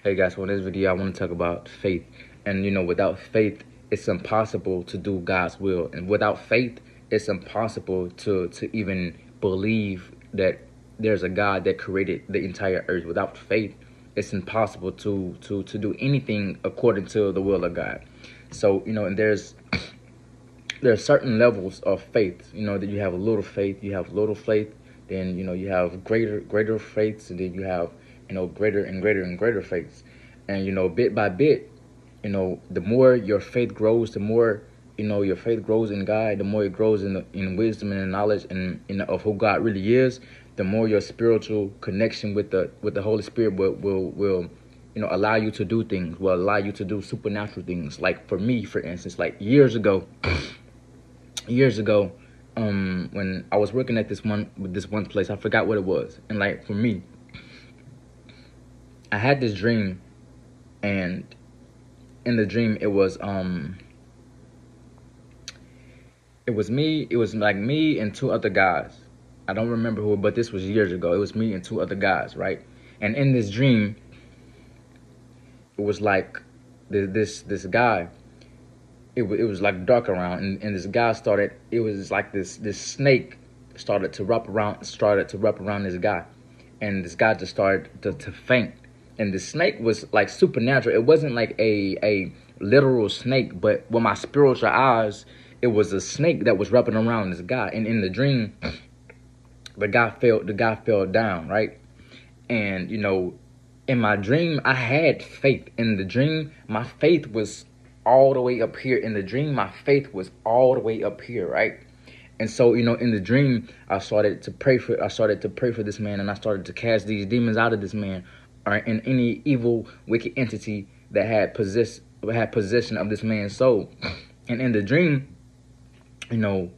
Hey guys, so in this video I want to talk about faith. And without faith, it's impossible to do God's will. And without faith, it's impossible to even believe that there's a God that created the entire earth. Without faith, it's impossible to do anything according to the will of God. So, and there's certain levels of faith. That you have a little faith, you have little faith, then you have greater faiths, and then you have greater and greater and greater faiths. And bit by bit, the more your faith grows, the more your faith grows in God, the more it grows in wisdom and in knowledge and of who God really is, the more your spiritual connection with the Holy Spirit will allow you to do things, will allow you to do supernatural things. Like for me, for instance, like years ago, when I was working at this one place, I forgot what it was. And like for me, I had this dream, and in the dream it was like me and two other guys. I don't remember who, but this was years ago. It was me and two other guys, right? And in this dream, it was like this guy. It was like dark around, and this guy started. It was like this snake started to wrap around this guy, and this guy just started to faint. And the snake was like supernatural. It wasn't like a literal snake, but with my spiritual eyes, it was a snake that was wrapping around this guy. And in the dream, the guy fell down, right? And in my dream, I had faith. In the dream, my faith was all the way up here. In the dream, my faith was all the way up here, right? And so, in the dream, I started to pray for this man, and I started to cast these demons out of this man, or in any evil, wicked entity that had possession of this man's soul. And in the dream, I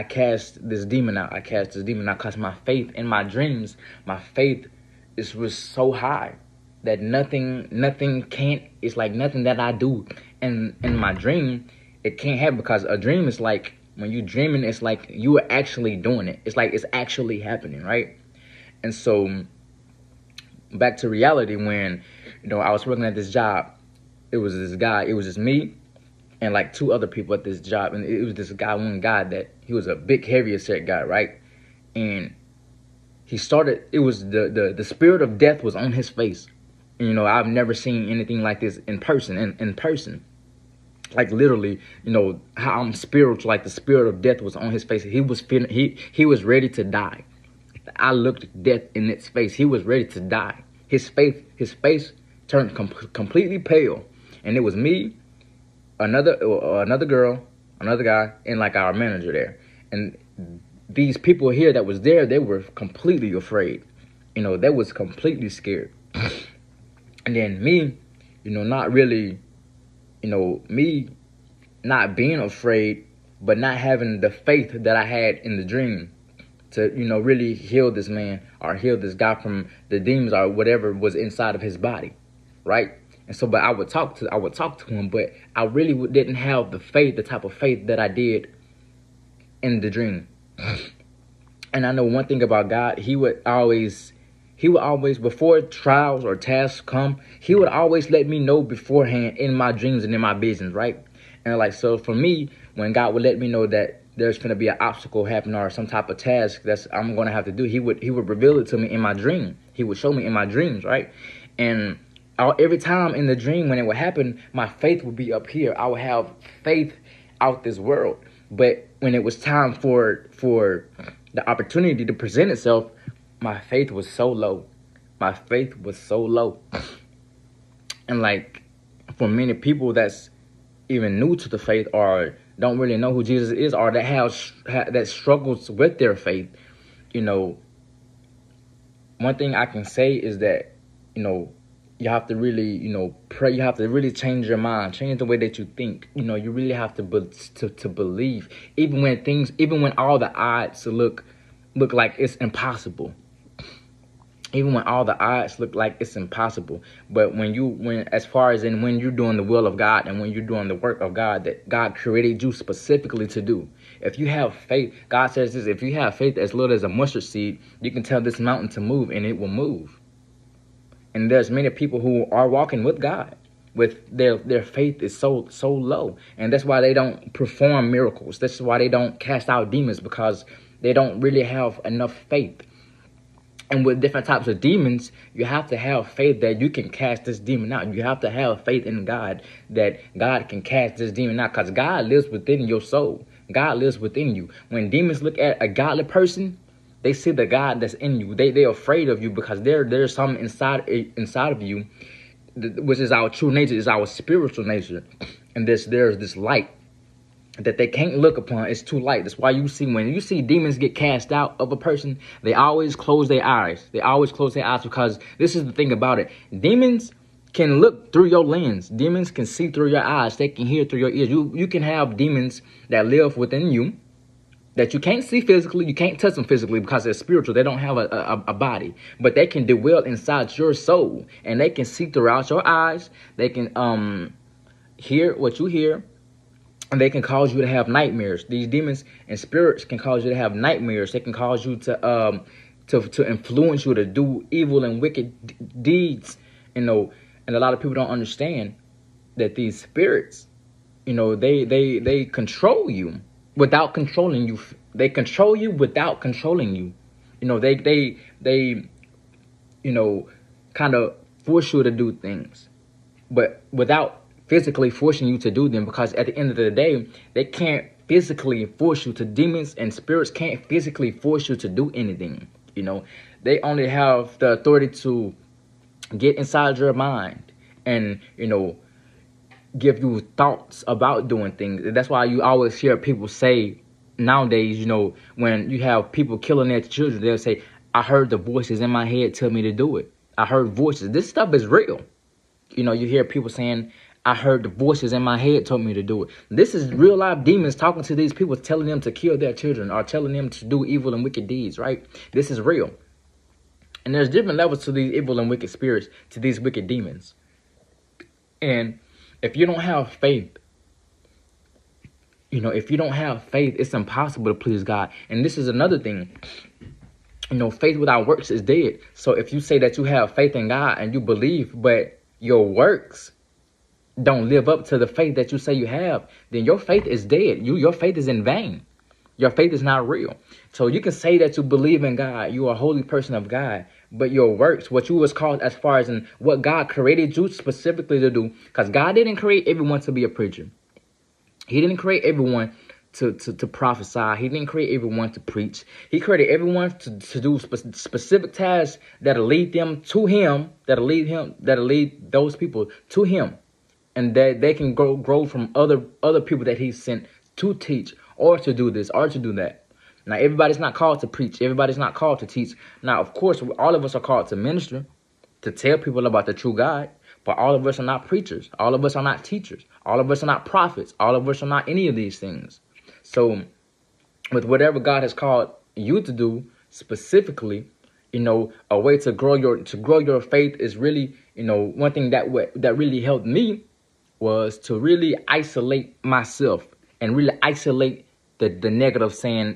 cast this demon out. Because my faith in my dreams, my faith was so high that nothing can't. It's like nothing that I do in my dream, it can't happen, because a dream is like, when you dreaming, it's like you are actually doing it. It's like it's actually happening, right? And so, back to reality, when I was working at this job, it was this guy, it was just me and like two other people at this job. And it was this guy, one guy that he was a big, heavier set guy, right? And he started, it was the spirit of death was on his face. And, I've never seen anything like this in person. Like literally, how I'm spiritual, like the spirit of death was on his face. He was feeling, he was ready to die. I looked death in its face. He was ready to die. His face turned completely pale. And it was me, another girl, another guy, and like our manager there. And these people here that was there, they were completely afraid. They was completely scared. And then me, not really, me not being afraid, but not having the faith that I had in the dream to, really heal this man or heal this guy from the demons or whatever was inside of his body, right? And so, but I would talk to him, but I really didn't have the faith, the type of faith that I did in the dream. And I know one thing about God, he would always, before trials or tasks come, he would always let me know beforehand in my dreams and in my visions, right? And like, so for me, when God would let me know that there's going to be an obstacle happening or some type of task that's I'm going to have to do, he would reveal it to me in my dream. He would show me in my dreams, right? And every time in the dream when it would happen, my faith would be up here. I would have faith out this world. But when it was time for the opportunity to present itself, my faith was so low. My faith was so low. And like, for many people that's even new to the faith or don't really know who Jesus is, or that struggles with their faith, one thing I can say is that, you have to really, pray. You have to really change your mind, change the way that you think. You really have to believe, even when all the odds look like it's impossible. Even when all the odds look like it's impossible. But when you're doing the will of God and when you're doing the work of God that God created you specifically to do. If you have faith, God says this, if you have faith as little as a mustard seed, you can tell this mountain to move and it will move. And there's many people who are walking with God, with their faith is so low, and that's why they don't perform miracles. That's why they don't cast out demons, because they don't really have enough faith. And with different types of demons, you have to have faith that you can cast this demon out. You have to have faith in God that God can cast this demon out, because God lives within your soul. God lives within you. When demons look at a godly person, they see the God that's in you. They're afraid of you, because there's something inside of you, which is our true nature, is our spiritual nature. And there's this light that they can't look upon. It's too light. That's why when you see demons get cast out of a person, they always close their eyes. They always close their eyes, because this is the thing about it. Demons can look through your lens. Demons can see through your eyes. They can hear through your ears. You can have demons that live within you that you can't see physically. You can't touch them physically because they're spiritual. They don't have a body. But they can dwell inside your soul, and they can see throughout your eyes. They can hear what you hear. And they can cause you to have nightmares. These demons and spirits can cause you to have nightmares. They can cause you to influence you to do evil and wicked deeds. And a lot of people don't understand that these spirits, they control you without controlling you. They control you without controlling you. They kind of force you to do things, but without physically forcing you to do them, because at the end of the day, they can't physically force you to. Demons and spirits can't physically force you to do anything. They only have the authority to get inside your mind and, give you thoughts about doing things. That's why you always hear people say nowadays, when you have people killing their children, they'll say, I heard the voices in my head tell me to do it. I heard voices. This stuff is real. You hear people saying, I heard the voices in my head told me to do it. This is real life demons talking to these people, telling them to kill their children or telling them to do evil and wicked deeds, right? This is real. And there's different levels to these evil and wicked spirits, to these wicked demons. And if you don't have faith, it's impossible to please God. And this is another thing. Faith without works is dead. So if you say that you have faith in God and you believe, but your works don't live up to the faith that you say you have, then your faith is dead. Your faith is in vain. Your faith is not real. So you can say that you believe in God, you are a holy person of God, but your works, what you was called as far as in what God created you specifically to do, because God didn't create everyone to be a preacher. He didn't create everyone to prophesy. He didn't create everyone to preach. He created everyone to do specific tasks that'll lead them to Him, that'll lead those people to Him. And that they can grow from other people that He sent to teach or to do this or to do that. Now, everybody's not called to preach. Everybody's not called to teach. Now, of course, all of us are called to minister, to tell people about the true God. But all of us are not preachers. All of us are not teachers. All of us are not prophets. All of us are not any of these things. So with whatever God has called you to do specifically, a way to grow your faith is really, one thing that really helped me was to really isolate myself and really isolate the negative saying,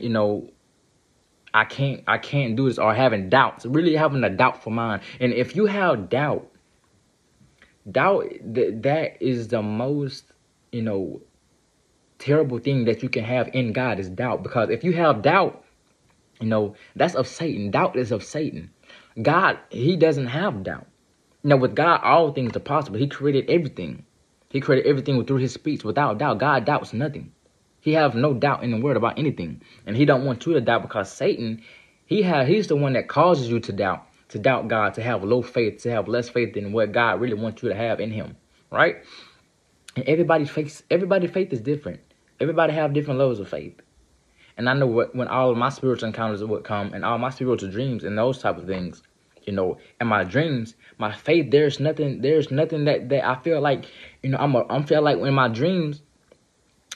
I can't do this, or having doubts, really having a doubtful mind. And if you have doubt, that is the most, terrible thing that you can have in God is doubt. Because if you have doubt, that's of Satan. Doubt is of Satan. God, He doesn't have doubt. With God, all things are possible. He created everything. He created everything through His speech. Without doubt, God doubts nothing. He have no doubt in the word about anything. And He don't want you to doubt, because Satan, he's the one that causes you to doubt God, to have low faith, to have less faith than what God really wants you to have in Him, right? And everybody's faith is different. Everybody have different levels of faith. And I know when all of my spiritual encounters would come and all my spiritual dreams and those type of things, in my dreams, my faith, there's nothing that I feel like, I feel like in my dreams,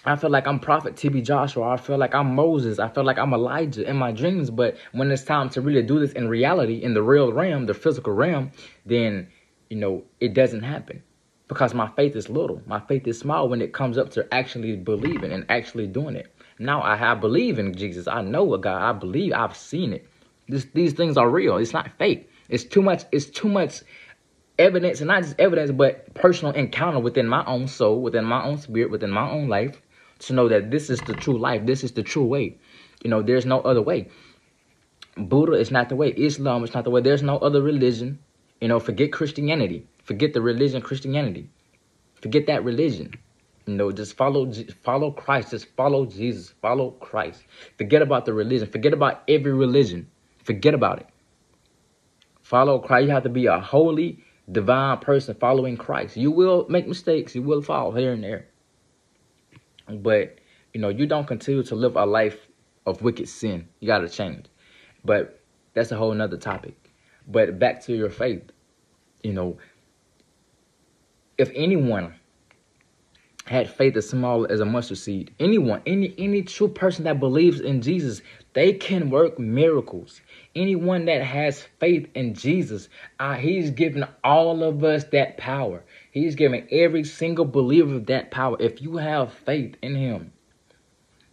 I feel like I'm Prophet T.B. Joshua. I feel like I'm Moses. I feel like I'm Elijah in my dreams. But when it's time to really do this in reality, in the real realm, the physical realm, then, it doesn't happen. Because my faith is little. My faith is small when it comes up to actually believing and actually doing it. Now I believe in Jesus. I know a God. I believe. I've seen it. These things are real. It's not fake. It's too much evidence, and not just evidence, but personal encounter within my own soul, within my own spirit, within my own life, to know that this is the true life. This is the true way. There's no other way. Buddha is not the way. Islam is not the way. There's no other religion. Forget Christianity. Forget the religion Christianity. Forget that religion. Just follow Christ. Just follow Jesus. Follow Christ. Forget about the religion. Forget about every religion. Forget about it. Follow Christ. You have to be a holy, divine person following Christ. You will make mistakes. You will fall here and there. But, you don't continue to live a life of wicked sin. You got to change. But that's a whole nother topic. But back to your faith. If anyone had faith as small as a mustard seed, anyone, any true person that believes in Jesus, they can work miracles. Anyone that has faith in Jesus, he's given all of us that power. He's given every single believer that power. If you have faith in him,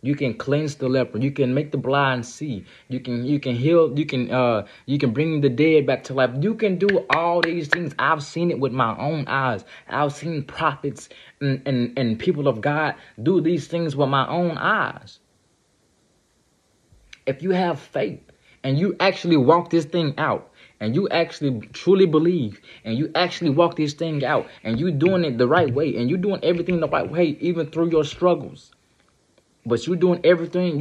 you can cleanse the leper. You can make the blind see. You can heal. You can bring the dead back to life. You can do all these things. I've seen it with my own eyes. I've seen prophets and people of God do these things with my own eyes. If you have faith and you actually walk this thing out, and you actually truly believe, and you actually walk this thing out, and you're doing it the right way, and you're doing everything the right way, even through your struggles. But you're doing everything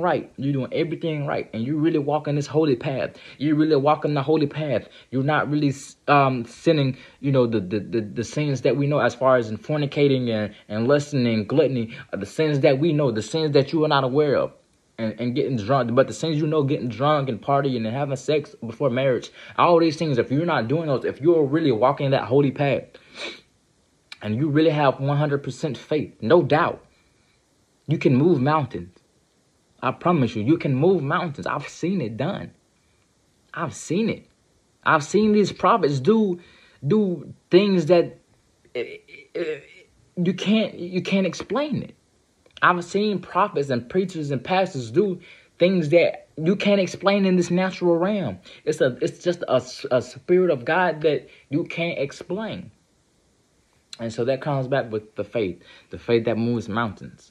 right. You're doing everything right. And you really walking this holy path. You're really walking the holy path. You're not really sinning, the sins that we know as far as in fornicating and lusting and gluttony, the sins that we know, the sins that you are not aware of. And getting drunk. But the sins getting drunk and partying and having sex before marriage, all these things, if you're not doing those, if you're really walking that holy path, and you really have 100% faith, no doubt, you can move mountains. I promise you can move mountains. I've seen it done. I've seen it. I've seen these prophets do things that you can't explain it. I've seen prophets and preachers and pastors do things that you can't explain in this natural realm. It's just a spirit of God that you can't explain. And so that comes back with the faith that moves mountains.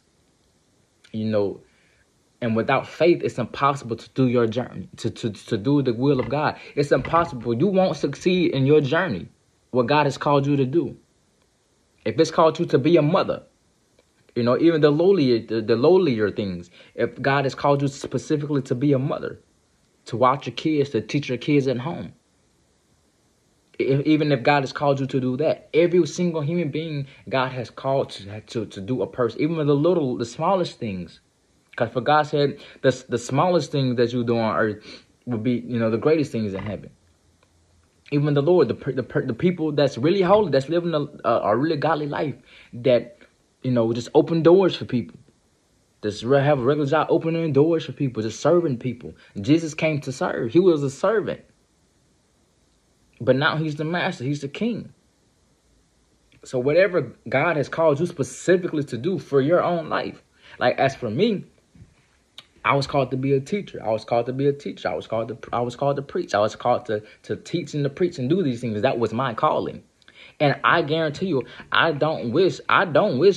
And without faith, it's impossible to do your journey, to do the will of God. It's impossible. You won't succeed in your journey, what God has called you to do. If it's called you to be a mother, even the lowlier things, if God has called you specifically to be a mother, to watch your kids, to teach your kids at home, even if God has called you to do that, every single human being God has called to do a person, even the smallest things. Because for God said the smallest things that you do on earth will be, the greatest things in heaven. Even the Lord, the people that's really holy, that's living a really godly life, that, just open doors for people. Just have a regular job, opening doors for people, just serving people. Jesus came to serve. He was a servant. But now he's the master. He's the king. So whatever God has called you specifically to do for your own life. Like as for me, I was called to be a teacher. I was called to be a teacher. I was called to preach. I was called to teach and to preach and do these things. That was my calling. And I guarantee you, I don't wish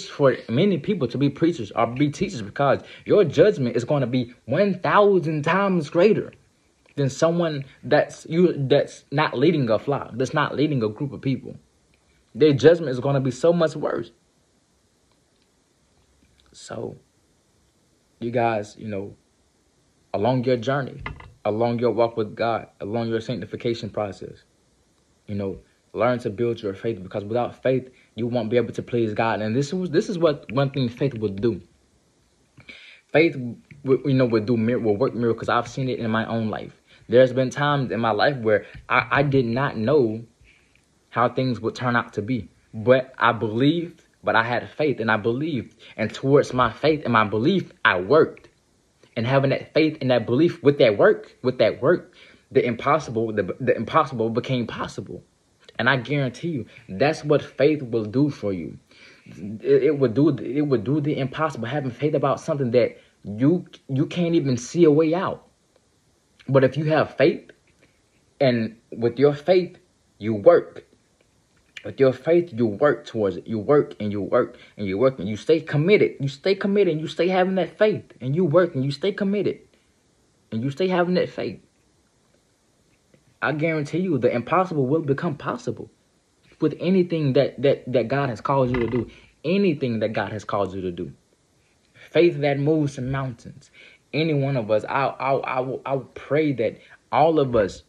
for many people to be preachers or be teachers, because your judgment is going to be 1,000 times greater than someone that's not leading a flock, that's not leading a group of people. Their judgment is going to be so much worse. So, you guys, along your journey, along your walk with God, along your sanctification process, learn to build your faith, because without faith, you won't be able to please God. And this is what one thing faith will do. Faith, will work miracles. I've seen it in my own life. There's been times in my life where I did not know how things would turn out to be. But I believed, but I had faith and I believed. And towards my faith and my belief, I worked. And having that faith and that belief with that work, the impossible became possible. And I guarantee you, that's what faith will do for you. It would do the impossible, having faith about something that you can't even see a way out. But if you have faith, and with your faith, You work. With your faith, you work towards it. You work and you work and you work and you stay committed. You stay committed and you stay having that faith. And you work and you stay committed. And you stay having that faith. I guarantee you the impossible will become possible. With anything that God has called you to do. Anything that God has called you to do. Faith that moves some mountains. Any one of us, I pray that all of us,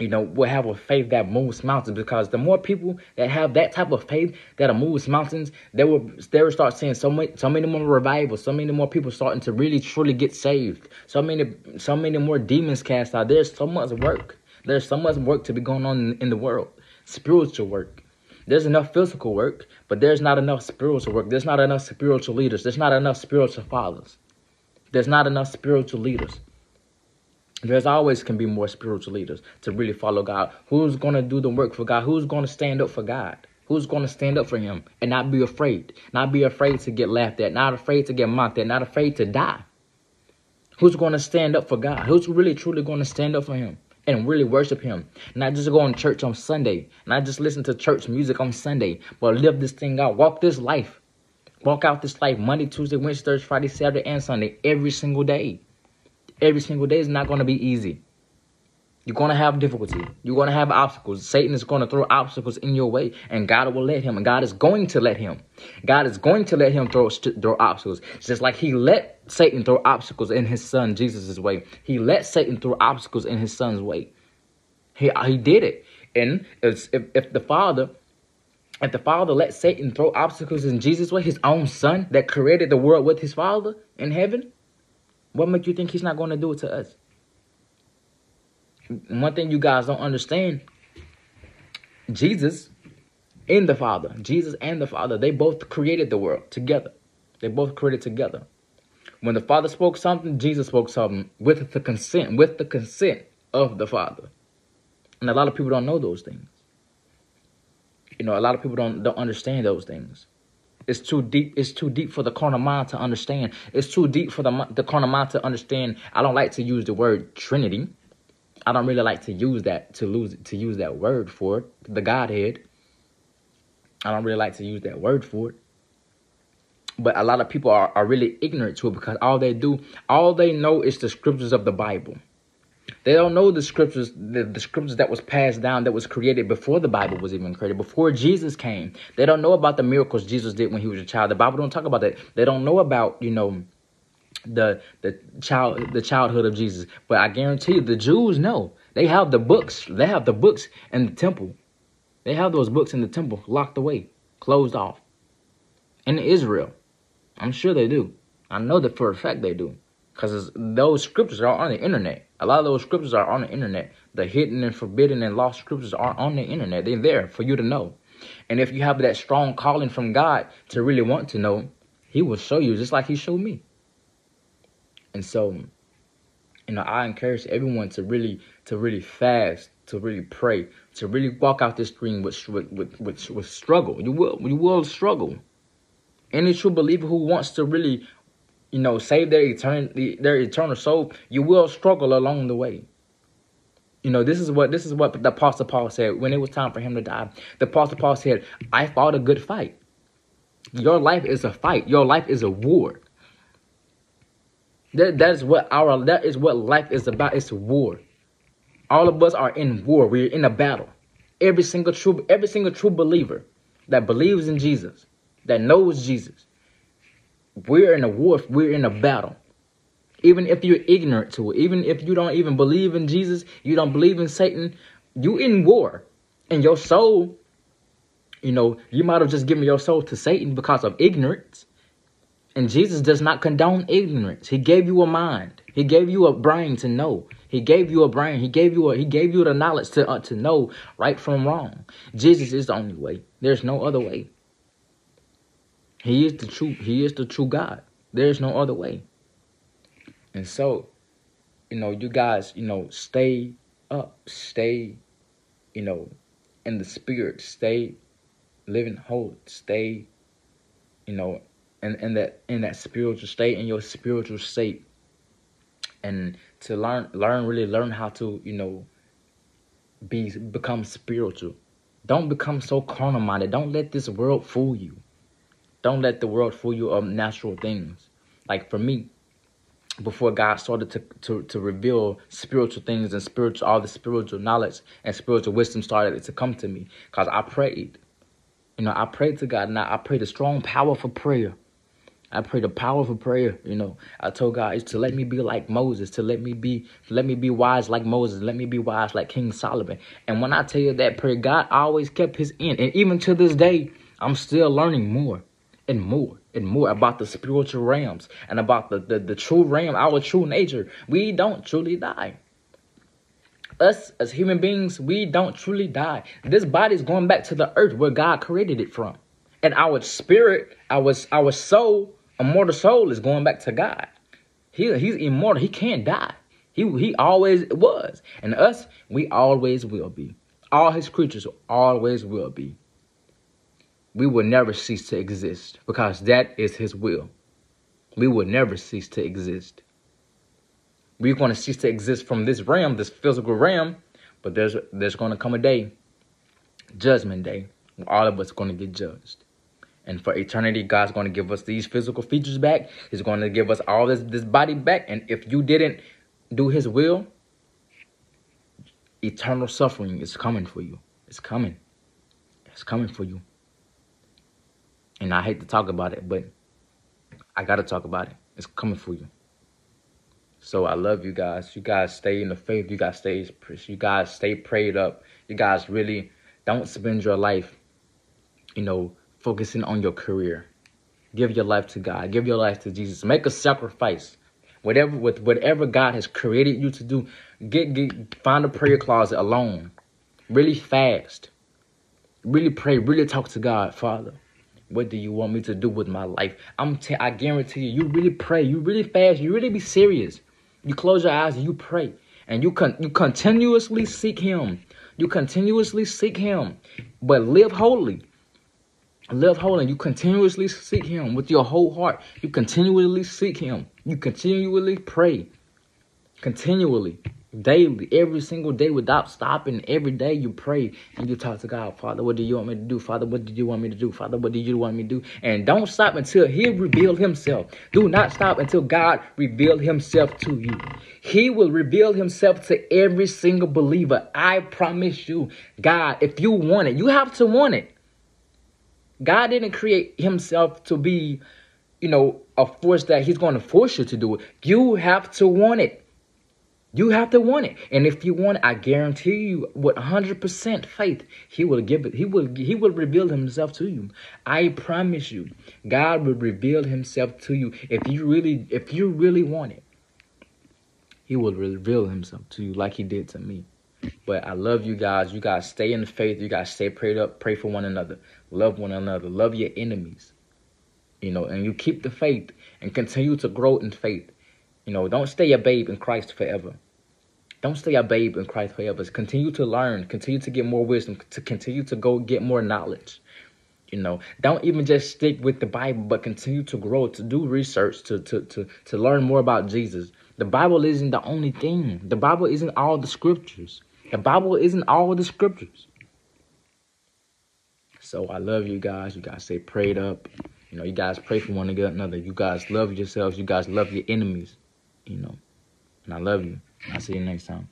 will have a faith that moves mountains, because the more people that have that type of faith that moves mountains, they will start seeing so many more revivals, so many more people starting to really truly get saved, so many more demons cast out. There's so much work. There's so much work to be going on in the world. Spiritual work. There's enough physical work, but there's not enough spiritual work. There's not enough spiritual leaders. There's not enough spiritual fathers. There's not enough spiritual leaders. There's always can be more spiritual leaders to really follow God. Who's going to do the work for God? Who's going to stand up for God? Who's going to stand up for him and not be afraid? Not be afraid to get laughed at. Not afraid to get mocked at. Not afraid to die. Who's going to stand up for God? Who's really truly going to stand up for him and really worship him? Not just go to church on Sunday. Not just listen to church music on Sunday. But live this thing out. Walk this life. Walk out this life Monday, Tuesday, Wednesday, Thursday, Friday, Saturday, and Sunday. Every single day. Every single day is not going to be easy. You're going to have difficulty. You're going to have obstacles. Satan is going to throw obstacles in your way, and God will let him. And God is going to let him. God is going to let him throw obstacles. Just like he let Satan throw obstacles in his son Jesus' way. He let Satan throw obstacles in his son's way. He did it. And if the Father let Satan throw obstacles in Jesus' way, his own son that created the world with his Father in heaven, what makes you think he's not going to do it to us? One thing you guys don't understand, Jesus and the Father, they both created the world together. They both created together. When the Father spoke something, Jesus spoke something with the consent of the Father. And a lot of people don't know those things. A lot of people don't understand those things. It's too deep. It's too deep for the carnal mind to understand. It's too deep for the carnal mind to understand. I don't like to use the word Trinity. I don't really like to use that to use that word for it, the Godhead. I don't really like to use that word for it. But a lot of people are really ignorant to it, because all they know is the scriptures of the Bible. They don't know the scriptures, the scriptures that was passed down, that was created before the Bible was even created, before Jesus came. They don't know about the miracles Jesus did when he was a child. The Bible don't talk about that. They don't know about, the childhood of Jesus. But I guarantee you, the Jews know. They have the books. They have the books in the temple. They have those books in the temple locked away, closed off. In Israel, I'm sure they do. I know that for a fact they do. Because those scriptures are on the internet. A lot of those scriptures are on the internet. The hidden and forbidden and lost scriptures are on the internet. They're there for you to know. And if you have that strong calling from God to really want to know, he will show you just like he showed me. And so, I encourage everyone to really fast, to really pray, to really walk out this dream with struggle. You will struggle. Any true believer who wants to really save their eternal soul, you will struggle along the way. This is what the Apostle Paul said when it was time for him to die. The Apostle Paul said, I fought a good fight. Your life is a fight. Your life is a war. That is what life is about. It's a war. All of us are in war. We're in a battle. Every single true believer that believes in Jesus, that knows Jesus, we're in a war. We're in a battle. Even if you're ignorant to it, even if you don't even believe in Jesus, you don't believe in Satan, you in war. And your soul, you might have just given your soul to Satan because of ignorance. And Jesus does not condone ignorance. He gave you a mind. He gave you a brain to know. He gave you a brain. He gave you the knowledge to know right from wrong. Jesus is the only way. There's no other way. He is the true God. There's no other way. And so, you guys, stay up, stay, in the spirit, stay living holy, stay, in that spiritual state, in your spiritual state, and to learn how to, become spiritual. Don't become so carnal minded. Don't let this world fool you. Don't let the world fool you of natural things. Like for me, before God started to reveal spiritual things and all the spiritual knowledge and spiritual wisdom started to come to me, because I prayed. I prayed to God, and I prayed a strong, powerful prayer. I prayed a powerful prayer. I told God to let me be like Moses, to let me be wise like Moses, let me be wise like King Solomon. And when I tell you that prayer, God always kept his end. And even to this day, I'm still learning more and more and more about the spiritual realms and about the true realm, our true nature. We don't truly die. Us as human beings, we don't truly die. This body is going back to the earth where God created it from. And our spirit, our soul, immortal soul is going back to God. He's immortal. He can't die. He always was. And us, we always will be. All his creatures always will be. We will never cease to exist because that is his will. We will never cease to exist. We're going to cease to exist from this realm, this physical realm, but there's going to come a day, judgment day, where all of us are going to get judged. And for eternity, God's going to give us these physical features back. He's going to give us all this body back. And if you didn't do his will, eternal suffering is coming for you. It's coming. It's coming for you. And I hate to talk about it, but I got to talk about it. It's coming for you. So I love you guys. You guys stay in the faith. You guys stay prayed up. You guys really don't spend your life, focusing on your career. Give your life to God. Give your life to Jesus. Make a sacrifice. Whatever God has created you to do, find a prayer closet alone. Really fast. Really pray. Really talk to God. Father, what do you want me to do with my life? I guarantee you really pray. You really fast. You really be serious. You close your eyes and you pray. And you continuously seek him. You continuously seek him. But live holy. Live holy. You continuously seek him with your whole heart. You continually seek him. You continually pray. Continually. Daily. Every single day without stopping. Every day you pray. And you talk to God. Father, what do you want me to do? Father, what did you want me to do? Father, what did you want me to do? And don't stop until he reveals himself. Do not stop until God reveals himself to you. He will reveal himself to every single believer. I promise you. God, if you want it, you have to want it. God didn't create himself to be, a force that he's going to force you to do it. You have to want it. You have to want it. And if you want it, I guarantee you with 100% faith, he will give it. He will reveal himself to you. I promise you, God will reveal himself to you. If you really want it, he will reveal himself to you like he did to me. But I love you guys. You guys stay in the faith. You guys stay prayed up. Pray for one another. Love one another. Love your enemies. And you keep the faith and continue to grow in faith. Don't stay a babe in Christ forever. Don't stay a babe in Christ forever. Continue to learn. Continue to get more wisdom. To continue to go get more knowledge. Don't even just stick with the Bible, but continue to grow, to do research, to learn more about Jesus. The Bible isn't the only thing. The Bible isn't all the scriptures. The Bible isn't all the scriptures. So I love you guys. You guys stay prayed up. You guys pray for one another. You guys love yourselves. You guys love your enemies. And I love you. I'll see you next time.